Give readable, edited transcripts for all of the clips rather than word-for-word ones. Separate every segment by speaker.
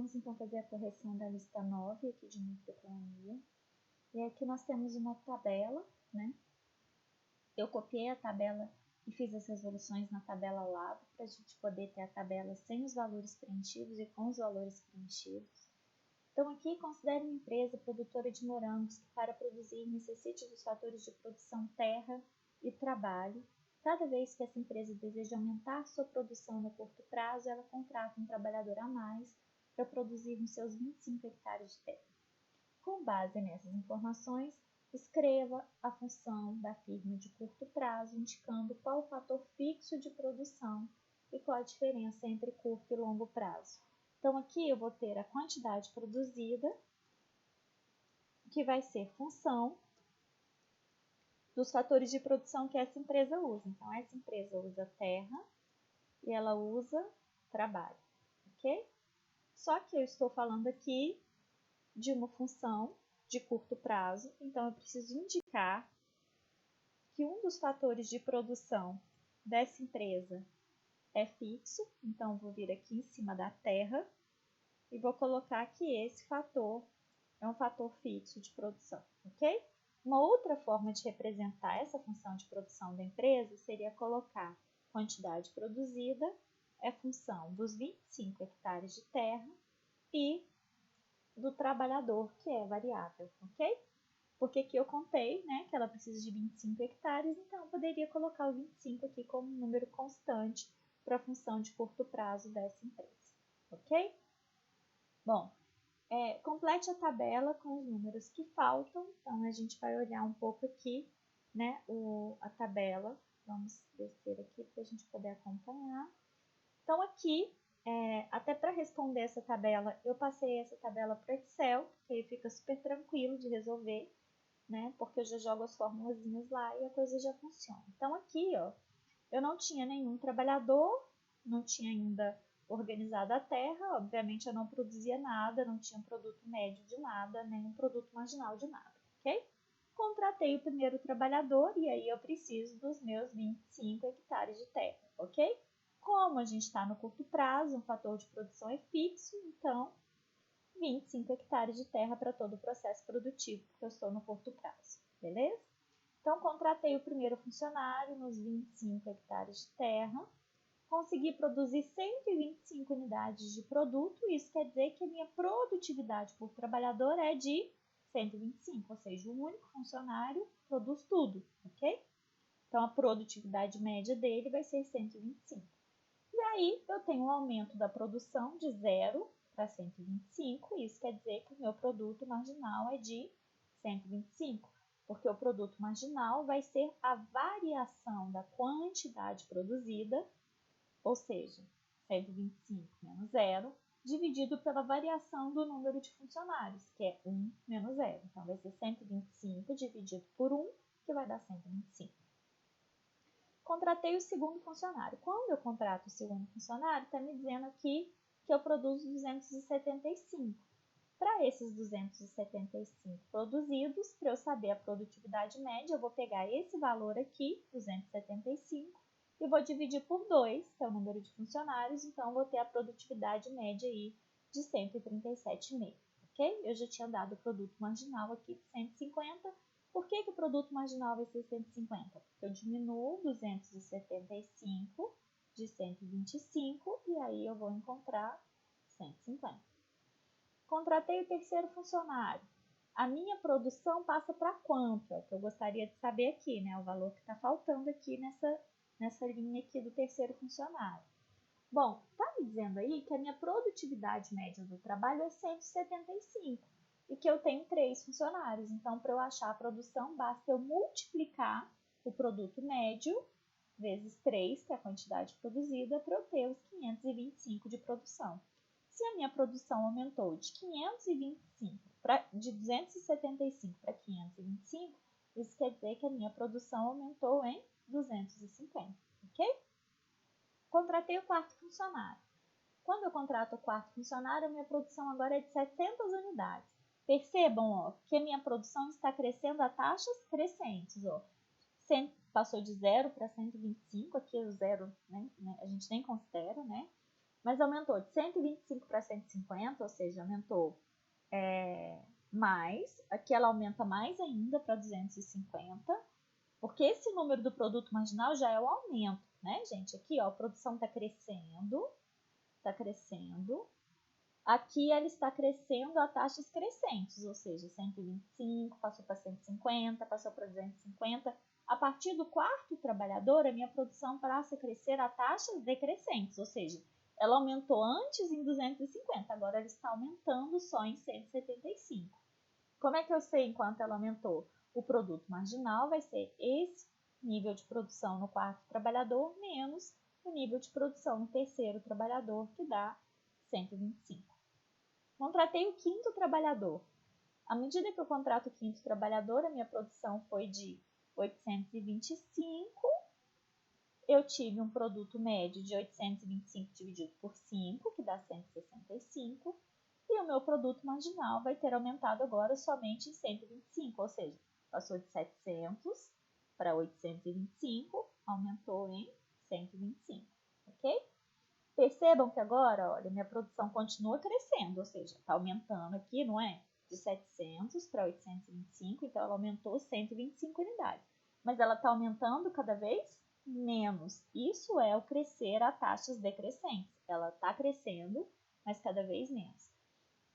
Speaker 1: Vamos então fazer a correção da lista 9 aqui de microeconomia. E aqui nós temos uma tabela, né? Eu copiei a tabela e fiz as resoluções na tabela lado para a gente poder ter a tabela sem os valores preenchidos e com os valores preenchidos. Então aqui considere uma empresa produtora de morangos que para produzir necessite dos fatores de produção terra e trabalho. Cada vez que essa empresa deseja aumentar sua produção no curto prazo, ela contrata um trabalhador a mais para produzir nos seus 25 hectares de terra. Com base nessas informações, escreva a função da firma de curto prazo, indicando qual o fator fixo de produção e qual a diferença entre curto e longo prazo. Então, aqui eu vou ter a quantidade produzida, que vai ser função dos fatores de produção que essa empresa usa. Então, essa empresa usa terra e ela usa trabalho, ok? Só que eu estou falando aqui de uma função de curto prazo, então eu preciso indicar que um dos fatores de produção dessa empresa é fixo, então vou vir aqui em cima da terra e vou colocar que esse fator é um fator fixo de produção, ok? Uma outra forma de representar essa função de produção da empresa seria colocar quantidade produzida é função dos 25 hectares de terra e do trabalhador, que é variável, ok? Porque aqui eu contei, né, que ela precisa de 25 hectares, então eu poderia colocar o 25 aqui como um número constante para a função de curto prazo dessa empresa, ok? Bom, complete a tabela com os números que faltam, então a gente vai olhar um pouco aqui, né, a tabela, vamos descer aqui para a gente poder acompanhar. Então aqui, até para responder essa tabela, eu passei essa tabela para o Excel, que aí fica super tranquilo de resolver, né? Porque eu já jogo as formulazinhas lá e a coisa já funciona. Então aqui, ó, eu não tinha nenhum trabalhador, não tinha ainda organizado a terra, obviamente eu não produzia nada, não tinha produto médio de nada, nem um produto marginal de nada, ok? Contratei o primeiro trabalhador e aí eu preciso dos meus 25 hectares de terra, ok? Como a gente está no curto prazo, um fator de produção é fixo, então 25 hectares de terra para todo o processo produtivo, porque eu estou no curto prazo, beleza? Então, contratei o primeiro funcionário nos 25 hectares de terra, consegui produzir 125 unidades de produto, isso quer dizer que a minha produtividade por trabalhador é de 125, ou seja, um único funcionário produz tudo, ok? Então, a produtividade média dele vai ser 125. E aí, eu tenho um aumento da produção de 0 para 125, isso quer dizer que o meu produto marginal é de 125, porque o produto marginal vai ser a variação da quantidade produzida, ou seja, 125 menos 0, dividido pela variação do número de funcionários, que é 1 menos 0. Então, vai ser 125 dividido por 1, que vai dar 125. Contratei o segundo funcionário. Quando eu contrato o segundo funcionário, está me dizendo aqui que eu produzo 275. Para esses 275 produzidos, para eu saber a produtividade média, eu vou pegar esse valor aqui, 275, e vou dividir por 2, que é o número de funcionários, então vou ter a produtividade média aí de 137,5, ok? Eu já tinha dado o produto marginal aqui de 150. Por que o produto marginal vai ser 150? Porque eu diminuo 275 de 125 e aí eu vou encontrar 150. Contratei o terceiro funcionário. A minha produção passa para quanto? É o que eu gostaria de saber aqui, né? O valor que está faltando aqui nessa linha aqui do terceiro funcionário. Bom, está me dizendo aí que a minha produtividade média do trabalho é 175 e que eu tenho 3 funcionários. Então, para eu achar a produção, basta eu multiplicar o produto médio vezes 3, que é a quantidade produzida, para eu ter os 525 de produção. Se a minha produção aumentou de 275 para 525, isso quer dizer que a minha produção aumentou em 250, ok? Contratei o quarto funcionário. Quando eu contrato o quarto funcionário, a minha produção agora é de 700 unidades. Percebam, ó, que a minha produção está crescendo a taxas crescentes. Ó. Passou de 0 para 125, aqui o 0, né, a gente nem considera, né? mas aumentou de 125 para 150, ou seja, aumentou mais. Aqui ela aumenta mais ainda para 250, porque esse número do produto marginal já é o aumento, né, gente? Aqui, ó, a produção está crescendo, está crescendo. Aqui ela está crescendo a taxas crescentes, ou seja, 125, passou para 150, passou para 250. A partir do quarto trabalhador, a minha produção passa a crescer a taxas decrescentes, ou seja, ela aumentou antes em 250, agora ela está aumentando só em 175. Como é que eu sei enquanto ela aumentou? O produto marginal vai ser esse nível de produção no quarto trabalhador menos o nível de produção no terceiro trabalhador, que dá 125. Contratei o quinto trabalhador. À medida que eu contrato o quinto trabalhador, a minha produção foi de 825. Eu tive um produto médio de 825 dividido por 5, que dá 165. E o meu produto marginal vai ter aumentado agora somente em 125, ou seja, passou de 700 para 825, aumentou em 125, ok? Percebam que agora, olha, minha produção continua crescendo, ou seja, está aumentando aqui, não é? De 700 para 825, então ela aumentou 125 unidades. Mas ela está aumentando cada vez menos. Isso é o crescer a taxas decrescentes. Ela está crescendo, mas cada vez menos.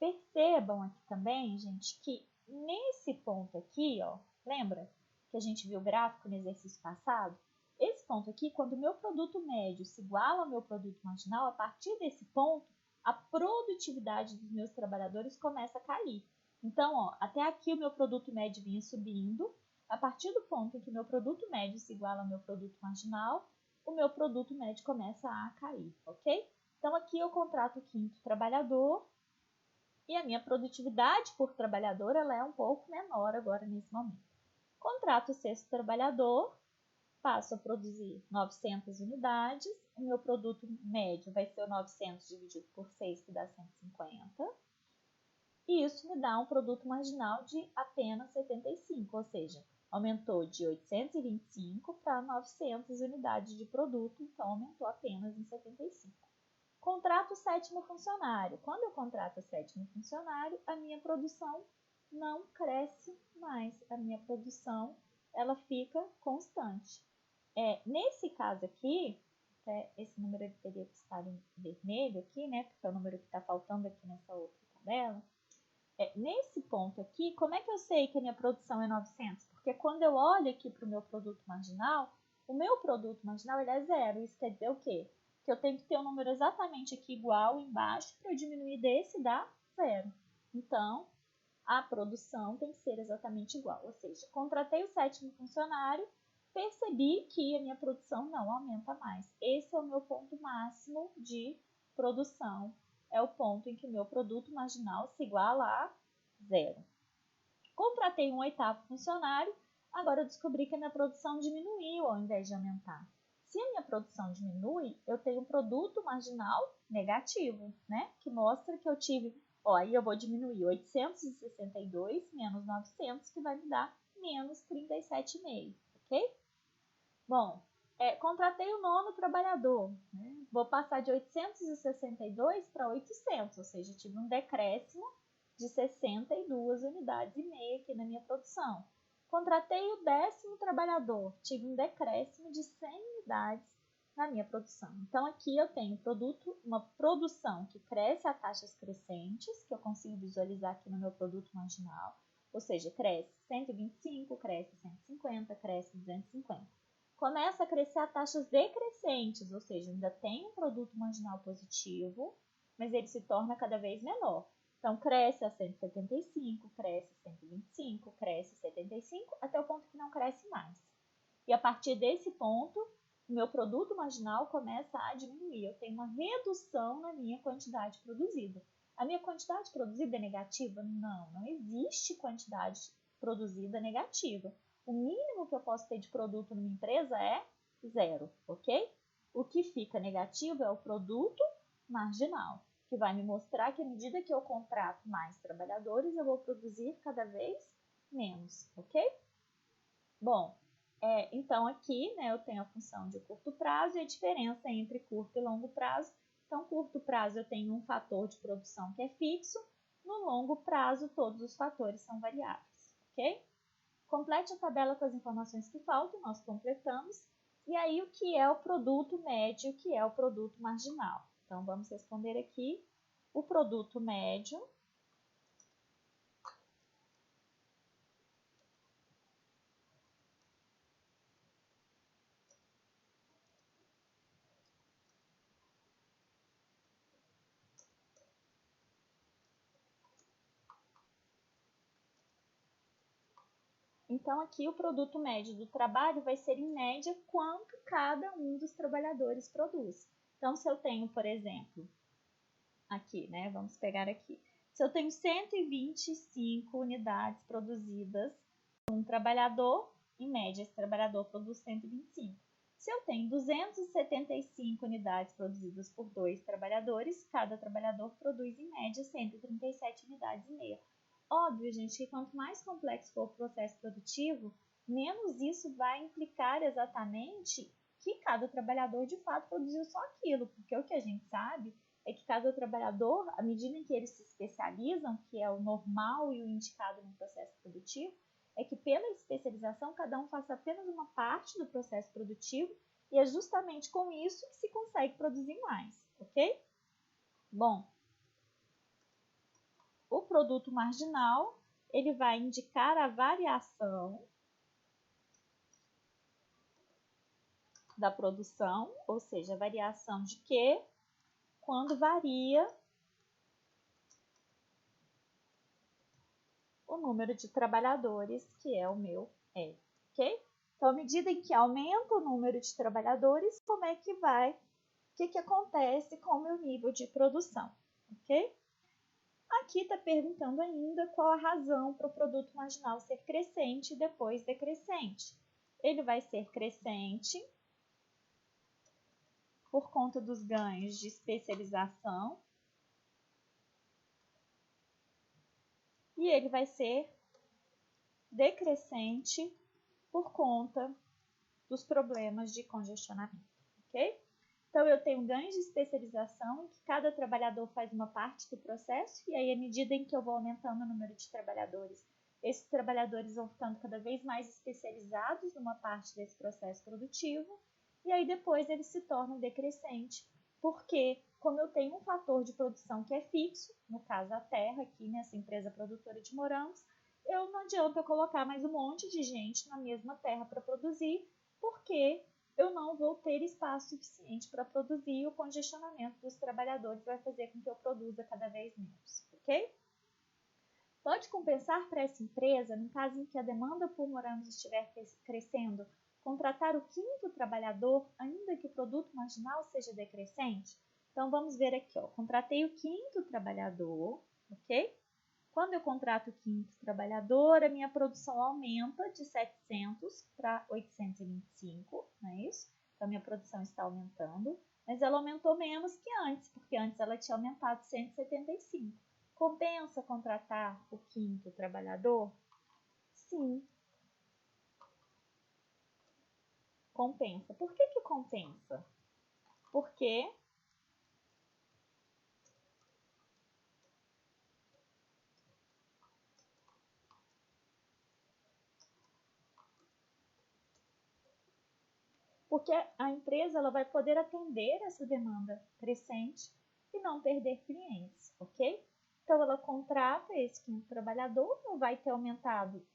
Speaker 1: Percebam aqui também, gente, que nesse ponto aqui, ó, lembra que a gente viu o gráfico no exercício passado? Esse ponto aqui, quando o meu produto médio se iguala ao meu produto marginal, a partir desse ponto, a produtividade dos meus trabalhadores começa a cair. Então, ó, até aqui o meu produto médio vinha subindo. A partir do ponto em que o meu produto médio se iguala ao meu produto marginal, o meu produto médio começa a cair, ok? Então, aqui eu contrato o quinto trabalhador e a minha produtividade por trabalhador ela é um pouco menor agora nesse momento. Contrato o sexto trabalhador, passo a produzir 900 unidades, o meu produto médio vai ser o 900 dividido por 6, que dá 150, e isso me dá um produto marginal de apenas 75, ou seja, aumentou de 825 para 900 unidades de produto, então aumentou apenas em 75. Contrato o sétimo funcionário. Quando eu contrato o sétimo funcionário, a minha produção não cresce mais, a minha produção ela fica constante. Nesse caso aqui, esse número ele teria que estar em vermelho aqui, né? Porque é o número que está faltando aqui nessa outra tabela. Nesse ponto aqui, como é que eu sei que a minha produção é 900? Porque quando eu olho aqui para o meu produto marginal, o meu produto marginal ele é zero. Isso quer dizer o quê? Que eu tenho que ter um número exatamente aqui igual embaixo para eu diminuir desse dá zero. Então, a produção tem que ser exatamente igual. Ou seja, contratei o sétimo funcionário, percebi que a minha produção não aumenta mais. Esse é o meu ponto máximo de produção. É o ponto em que o meu produto marginal se iguala a zero. Contratei um oitavo funcionário, agora eu descobri que a minha produção diminuiu ao invés de aumentar. Se a minha produção diminui, eu tenho um produto marginal negativo, né? Que mostra que eu tive, ó, aí eu vou diminuir 862 menos 900, que vai me dar menos 37,5, ok? Bom, contratei o nono trabalhador, né? Vou passar de 862 para 800, ou seja, tive um decréscimo de 62 unidades e meia aqui na minha produção. Contratei o décimo trabalhador, tive um decréscimo de 100 unidades na minha produção. Então, aqui eu tenho uma produção que cresce a taxas crescentes, que eu consigo visualizar aqui no meu produto marginal, ou seja, cresce 125, cresce 150, cresce 250. Começa a crescer a taxas decrescentes, ou seja, ainda tem um produto marginal positivo, mas ele se torna cada vez menor. Então, cresce a 175, cresce 125, cresce 75, até o ponto que não cresce mais. E a partir desse ponto, o meu produto marginal começa a diminuir. Eu tenho uma redução na minha quantidade produzida. A minha quantidade produzida é negativa? Não existe quantidade produzida negativa. O mínimo que eu posso ter de produto numa empresa é zero, ok? O que fica negativo é o produto marginal, que vai me mostrar que à medida que eu contrato mais trabalhadores, eu vou produzir cada vez menos, ok? Bom, então aqui, né, eu tenho a função de curto prazo e a diferença entre curto e longo prazo. Então, curto prazo eu tenho um fator de produção que é fixo, no longo prazo todos os fatores são variáveis, ok? Complete a tabela com as informações que faltam, nós completamos. E aí, o que é o produto médio, o que é o produto marginal? Então, vamos responder aqui. O produto médio Então, aqui o produto médio do trabalho vai ser, em média, quanto cada um dos trabalhadores produz. Então, se eu tenho, por exemplo, aqui, né? Vamos pegar aqui. Se eu tenho 125 unidades produzidas por um trabalhador, em média, esse trabalhador produz 125. Se eu tenho 275 unidades produzidas por 2 trabalhadores, cada trabalhador produz, em média, 137 unidades e meia. Óbvio, gente, que quanto mais complexo for o processo produtivo, menos isso vai implicar exatamente que cada trabalhador de fato produziu só aquilo, porque o que a gente sabe é que cada trabalhador, à medida em que eles se especializam, que é o normal e o indicado no processo produtivo, é que pela especialização cada um faça apenas uma parte do processo produtivo e é justamente com isso que se consegue produzir mais, ok? Bom, o produto marginal, ele vai indicar a variação da produção, ou seja, a variação de quê? Quando varia o número de trabalhadores, que é o meu R, ok? Então, à medida em que aumenta o número de trabalhadores, como é que vai, o que acontece com o meu nível de produção, ok? Aqui está perguntando ainda qual a razão para o produto marginal ser crescente e depois decrescente. Ele vai ser crescente por conta dos ganhos de especialização e ele vai ser decrescente por conta dos problemas de congestionamento, ok? Então, eu tenho ganhos de especialização em que cada trabalhador faz uma parte do processo e aí, à medida em que eu vou aumentando o número de trabalhadores, esses trabalhadores vão ficando cada vez mais especializados numa parte desse processo produtivo e aí depois eles se tornam decrescentes, porque como eu tenho um fator de produção que é fixo, no caso a terra aqui nessa empresa produtora de morangos, eu não adianta eu colocar mais um monte de gente na mesma terra para produzir, porque eu não vou ter espaço suficiente para produzir e o congestionamento dos trabalhadores vai fazer com que eu produza cada vez menos, ok? Pode compensar para essa empresa, no caso em que a demanda por morangos estiver crescendo, contratar o quinto trabalhador, ainda que o produto marginal seja decrescente? Então, vamos ver aqui, ó. Contratei o quinto trabalhador, ok? Quando eu contrato o quinto trabalhador, a minha produção aumenta de 700 para 825, não é isso? Então, a minha produção está aumentando, mas ela aumentou menos que antes, porque antes ela tinha aumentado 175. Compensa contratar o quinto trabalhador? Sim, compensa. Por que compensa? Porque a empresa ela vai poder atender essa demanda crescente e não perder clientes, ok? Então, ela contrata esse quinto trabalhador, não vai ter aumentado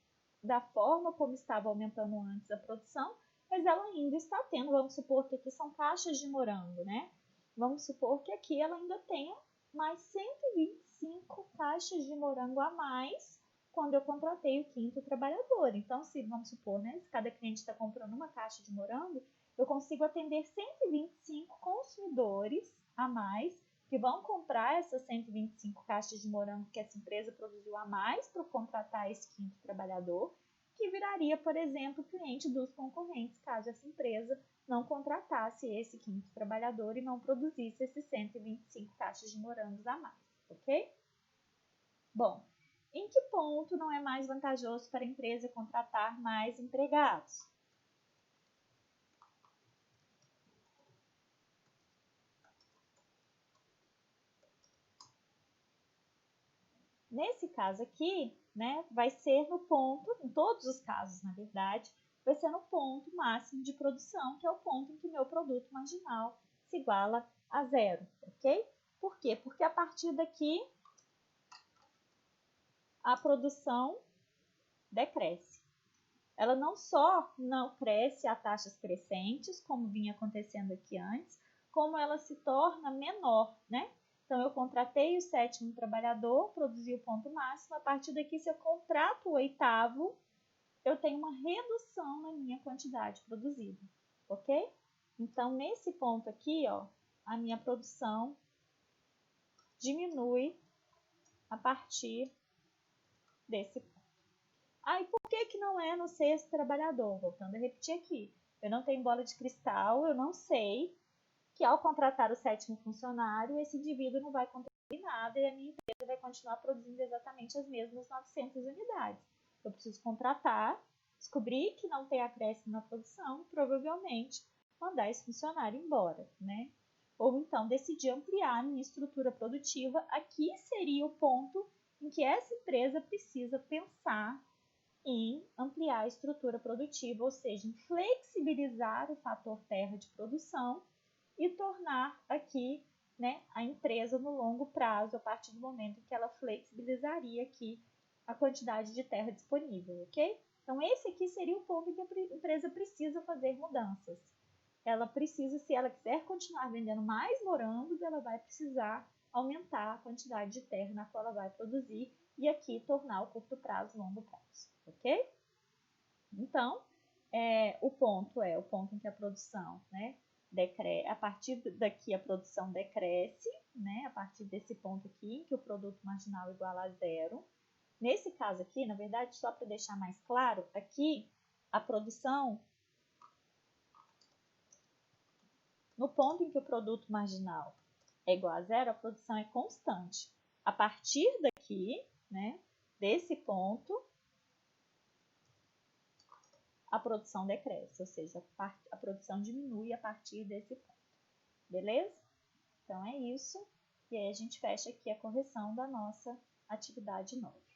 Speaker 1: da forma como estava aumentando antes a produção, mas ela ainda está tendo, vamos supor que aqui são caixas de morango, né? Vamos supor que aqui ela ainda tenha mais 125 caixas de morango a mais quando eu contratei o quinto trabalhador. Então, se vamos supor, né, se cada cliente está comprando uma caixa de morango, eu consigo atender 125 consumidores a mais que vão comprar essas 125 caixas de morango que essa empresa produziu a mais para contratar esse quinto trabalhador, que viraria, por exemplo, cliente dos concorrentes, caso essa empresa não contratasse esse quinto trabalhador e não produzisse esses 125 caixas de morangos a mais, ok? Bom, em que ponto não é mais vantajoso para a empresa contratar mais empregados? Nesse caso aqui, né, vai ser no ponto, em todos os casos, na verdade, vai ser no ponto máximo de produção, que é o ponto em que meu produto marginal se iguala a zero, ok? Por quê? Porque a partir daqui, a produção decresce. Ela não só não cresce a taxas crescentes, como vinha acontecendo aqui antes, como ela se torna menor, né? Então, eu contratei o 7º trabalhador, produzi o ponto máximo. A partir daqui, se eu contrato o 8º, eu tenho uma redução na minha quantidade produzida, ok? Então, nesse ponto aqui, ó, a minha produção diminui a partir desse ponto. E por que não é no 6º trabalhador? Voltando a repetir aqui. Eu não tenho bola de cristal, eu não sei que ao contratar o 7º funcionário, esse indivíduo não vai contribuir nada e a minha empresa vai continuar produzindo exatamente as mesmas 900 unidades. Eu preciso contratar, descobrir que não tem acréscimo na produção, provavelmente mandar esse funcionário embora, né? Ou então decidir ampliar a minha estrutura produtiva. Aqui seria o ponto em que essa empresa precisa pensar em ampliar a estrutura produtiva, ou seja, em flexibilizar o fator terra de produção e tornar aqui, né, a empresa no longo prazo, a partir do momento que ela flexibilizaria aqui a quantidade de terra disponível, ok? Então, esse aqui seria o ponto em que a empresa precisa fazer mudanças. Ela precisa, se ela quiser continuar vendendo mais morangos, ela vai precisar aumentar a quantidade de terra na qual ela vai produzir e aqui tornar o curto prazo longo prazo, ok? Então, o ponto é o ponto em que a produção, né, a partir daqui a produção decresce, né, a partir desse ponto aqui, em que o produto marginal é igual a zero. Nesse caso aqui, na verdade, só para deixar mais claro, aqui a produção, no ponto em que o produto marginal é igual a zero, a produção é constante. A partir daqui, né, desse ponto, a produção decresce, ou seja, a produção diminui a partir desse ponto. Beleza? Então, é isso. E aí, a gente fecha aqui a correção da nossa atividade 9.